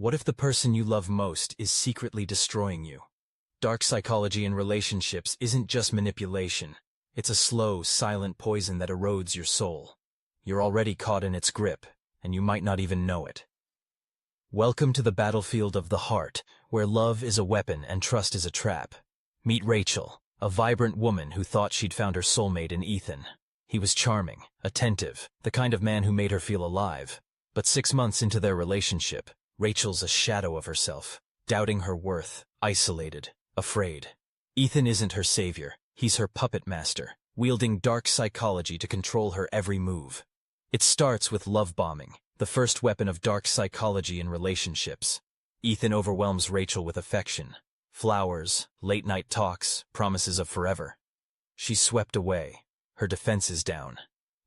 What if the person you love most is secretly destroying you? Dark psychology in relationships isn't just manipulation. It's a slow, silent poison that erodes your soul. You're already caught in its grip, and you might not even know it. Welcome to the battlefield of the heart, where love is a weapon and trust is a trap. Meet Rachel, a vibrant woman who thought she'd found her soulmate in Ethan. He was charming, attentive, the kind of man who made her feel alive. But 6 months into their relationship, Rachel's a shadow of herself, doubting her worth, isolated, afraid. Ethan isn't her savior, he's her puppet master, wielding dark psychology to control her every move. It starts with love bombing, the first weapon of dark psychology in relationships. Ethan overwhelms Rachel with affection. Flowers, late-night talks, promises of forever. She's swept away, her defenses down.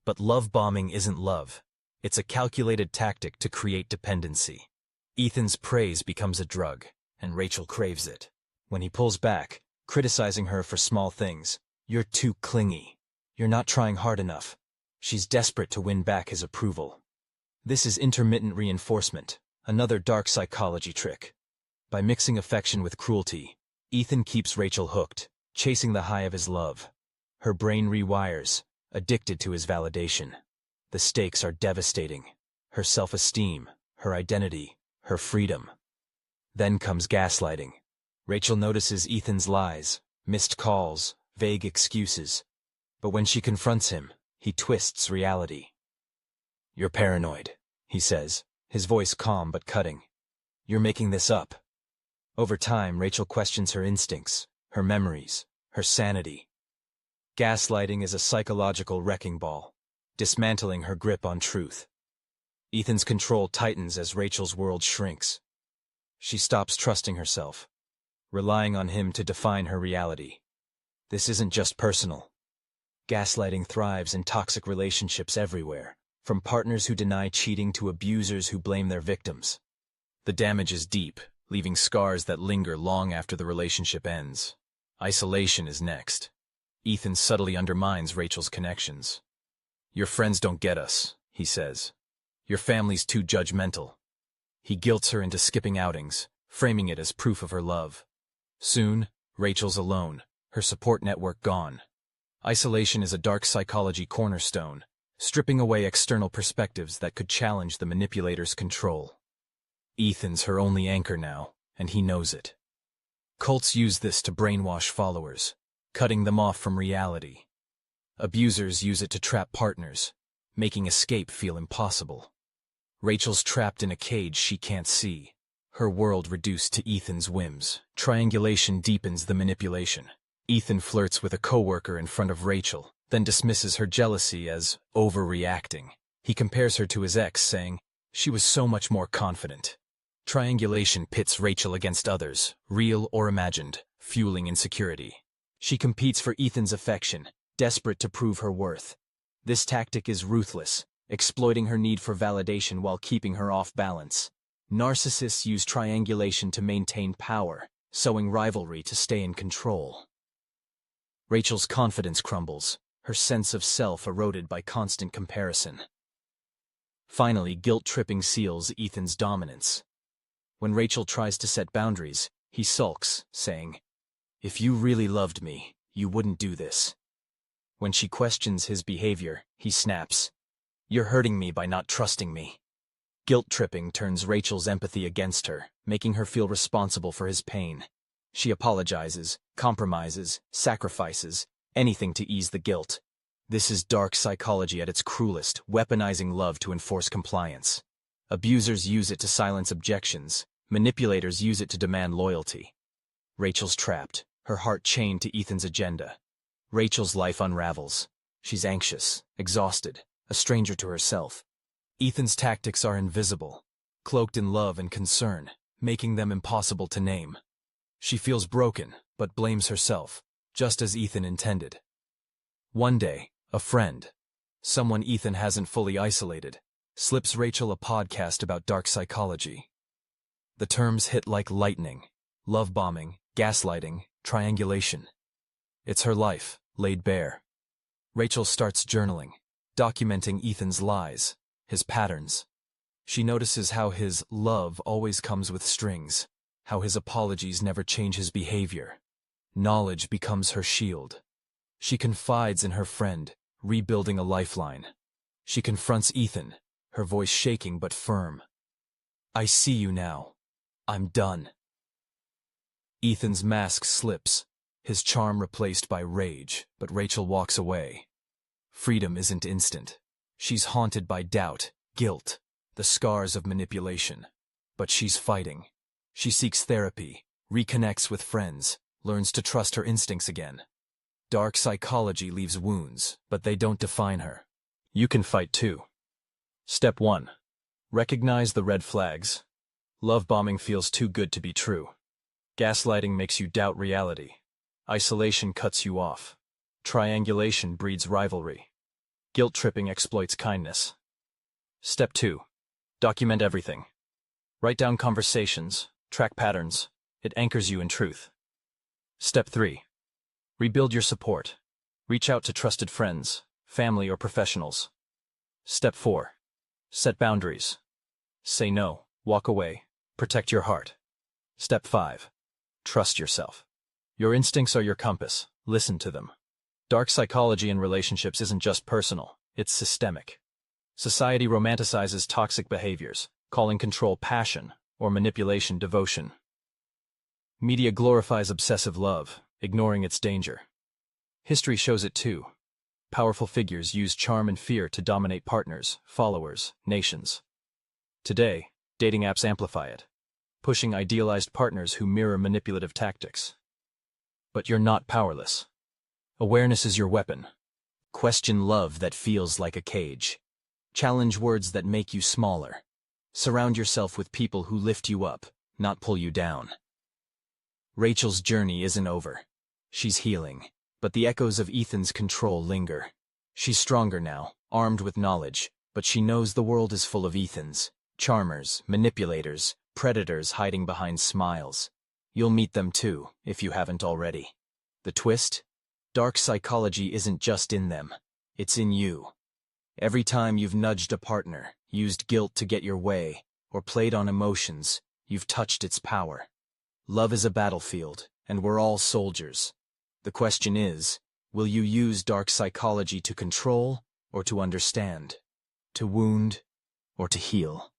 But love bombing isn't love. It's a calculated tactic to create dependency. Ethan's praise becomes a drug, and Rachel craves it. When he pulls back, criticizing her for small things, "You're too clingy. You're not trying hard enough." She's desperate to win back his approval. This is intermittent reinforcement, another dark psychology trick. By mixing affection with cruelty, Ethan keeps Rachel hooked, chasing the high of his love. Her brain rewires, addicted to his validation. The stakes are devastating. Her self-esteem, her identity, her freedom. Then comes gaslighting. Rachel notices Ethan's lies, missed calls, vague excuses. But when she confronts him, he twists reality. "You're paranoid," he says, his voice calm but cutting. "You're making this up." Over time, Rachel questions her instincts, her memories, her sanity. Gaslighting is a psychological wrecking ball, dismantling her grip on truth. Ethan's control tightens as Rachel's world shrinks. She stops trusting herself, relying on him to define her reality. This isn't just personal. Gaslighting thrives in toxic relationships everywhere, from partners who deny cheating to abusers who blame their victims. The damage is deep, leaving scars that linger long after the relationship ends. Isolation is next. Ethan subtly undermines Rachel's connections. "Your friends don't get us," he says. "Your family's too judgmental." He guilts her into skipping outings, framing it as proof of her love. Soon, Rachel's alone, her support network gone. Isolation is a dark psychology cornerstone, stripping away external perspectives that could challenge the manipulator's control. Ethan's her only anchor now, and he knows it. Cults use this to brainwash followers, cutting them off from reality. Abusers use it to trap partners, making escape feel impossible. Rachel's trapped in a cage she can't see, her world reduced to Ethan's whims. Triangulation deepens the manipulation. Ethan flirts with a coworker in front of Rachel, then dismisses her jealousy as overreacting. He compares her to his ex, saying, "She was so much more confident." Triangulation pits Rachel against others, real or imagined, fueling insecurity. She competes for Ethan's affection, desperate to prove her worth. This tactic is ruthless, exploiting her need for validation while keeping her off balance. Narcissists use triangulation to maintain power, sowing rivalry to stay in control. Rachel's confidence crumbles, her sense of self eroded by constant comparison. Finally, guilt-tripping seals Ethan's dominance. When Rachel tries to set boundaries, he sulks, saying, "If you really loved me, you wouldn't do this." When she questions his behavior, he snaps, "You're hurting me by not trusting me." Guilt-tripping turns Rachel's empathy against her, making her feel responsible for his pain. She apologizes, compromises, sacrifices, anything to ease the guilt. This is dark psychology at its cruelest, weaponizing love to enforce compliance. Abusers use it to silence objections. Manipulators use it to demand loyalty. Rachel's trapped, her heart chained to Ethan's agenda. Rachel's life unravels. She's anxious, exhausted, a stranger to herself. Ethan's tactics are invisible, cloaked in love and concern, making them impossible to name. She feels broken, but blames herself, just as Ethan intended. One day, a friend, someone Ethan hasn't fully isolated, slips Rachel a podcast about dark psychology. The terms hit like lightning: love bombing, gaslighting, triangulation. It's her life, laid bare. Rachel starts journaling, documenting Ethan's lies, his patterns. She notices how his love always comes with strings, how his apologies never change his behavior. Knowledge becomes her shield. She confides in her friend, rebuilding a lifeline. She confronts Ethan, her voice shaking but firm. I see you now. I'm done. Ethan's mask slips, his charm replaced by rage, but Rachel walks away. Freedom isn't instant. She's haunted by doubt, guilt, the scars of manipulation. But she's fighting. She seeks therapy, reconnects with friends, learns to trust her instincts again. Dark psychology leaves wounds, but they don't define her. You can fight too. Step 1. Recognize the red flags. Love bombing feels too good to be true. Gaslighting makes you doubt reality. Isolation cuts you off. Triangulation breeds rivalry. Guilt-tripping exploits kindness. Step 2. Document everything. Write down conversations, track patterns. It anchors you in truth. Step 3. Rebuild your support. Reach out to trusted friends, family, or professionals. Step 4. Set boundaries. Say no, walk away, protect your heart. Step 5. Trust yourself. Your instincts are your compass. Listen to them. Dark psychology in relationships isn't just personal, it's systemic. Society romanticizes toxic behaviors, calling control passion or manipulation devotion. Media glorifies obsessive love, ignoring its danger. History shows it too. Powerful figures use charm and fear to dominate partners, followers, nations. Today, dating apps amplify it, pushing idealized partners who mirror manipulative tactics. But you're not powerless. Awareness is your weapon. Question love that feels like a cage. Challenge words that make you smaller. Surround yourself with people who lift you up, not pull you down. Rachel's journey isn't over. She's healing, but the echoes of Ethan's control linger. She's stronger now, armed with knowledge, but she knows the world is full of Ethans, charmers, manipulators, predators hiding behind smiles. You'll meet them too, if you haven't already. The twist? Dark psychology isn't just in them, it's in you. Every time you've nudged a partner, used guilt to get your way, or played on emotions, you've touched its power. Love is a battlefield, and we're all soldiers. The question is, will you use dark psychology to control or to understand? To wound or to heal?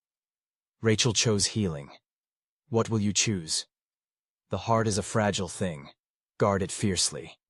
Rachel chose healing. What will you choose? The heart is a fragile thing. Guard it fiercely.